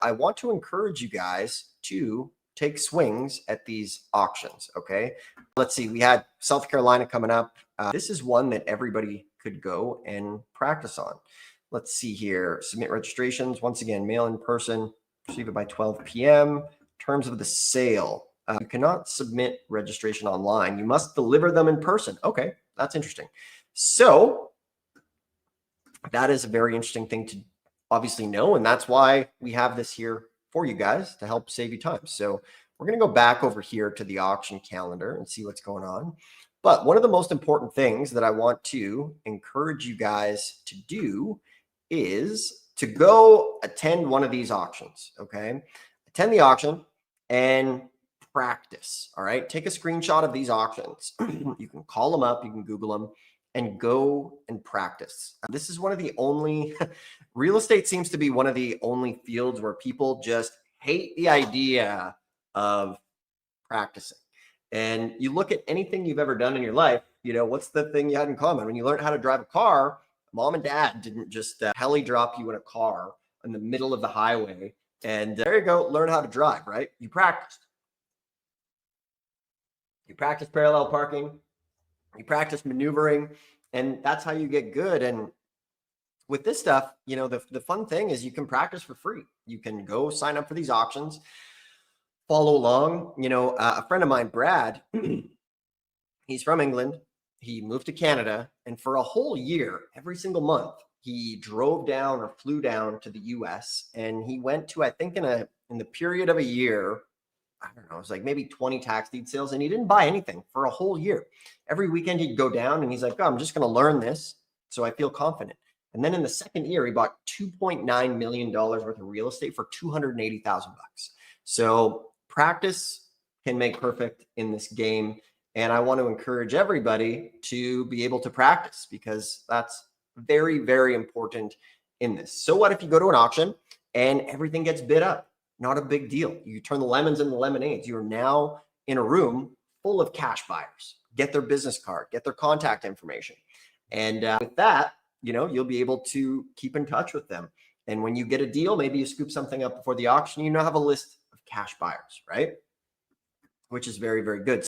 I want to encourage you guys to take swings at these auctions. Okay. Let's see. We had South Carolina coming up. This is one that everybody could go and practice on. Let's see here. Submit registrations. Once again, mail in person, receive it by 12 p.m. Terms of the sale. You cannot submit registration online. You must deliver them in person. Okay. That's interesting. So that is a very interesting thing to obviously know. And that's why we have this here for you guys to help save you time. So we're going to go back over here to the auction calendar and see what's going on. But one of the most important things that I want to encourage you guys to do is to go attend one of these auctions. Okay. Attend the auction and practice. All right. Take a screenshot of these auctions. You can call them up, you can Google them, and go and practice. This is one of the only, real estate seems to be one of the only fields where people just hate the idea of practicing. And you look at anything you've ever done in your life, you know, what's the thing you had in common? When you learned how to drive a car, mom and dad didn't just heli drop you in a car in the middle of the highway and there you go, learn how to drive, right? You practiced. You practice parallel parking, you practice maneuvering, and that's how you get good. And with this stuff, you know, the fun thing is you can practice for free. You can go sign up for these auctions, follow along. You know, a friend of mine, Brad, he's from England. He moved to Canada, and for a whole year, every single month, he drove down or flew down to the US, and he went to, I think in the period of a year, I don't know, it was like maybe 20 tax deed sales, and he didn't buy anything for a whole year. Every weekend he'd go down and he's like, oh, I'm just going to learn this so I feel confident. And then in the second year, he bought $2.9 million worth of real estate for $280,000. So practice can make perfect in this game. And I want to encourage everybody to be able to practice because that's very, very important in this. So what if you go to an auction and everything gets bid up? Not a big deal. You turn the lemons into lemonades. You're now in a room full of cash buyers. Get their business card, get their contact information. And with that, you know, you'll be able to keep in touch with them. And when you get a deal, maybe you scoop something up before the auction, you now have a list of cash buyers, right? Which is very, very good.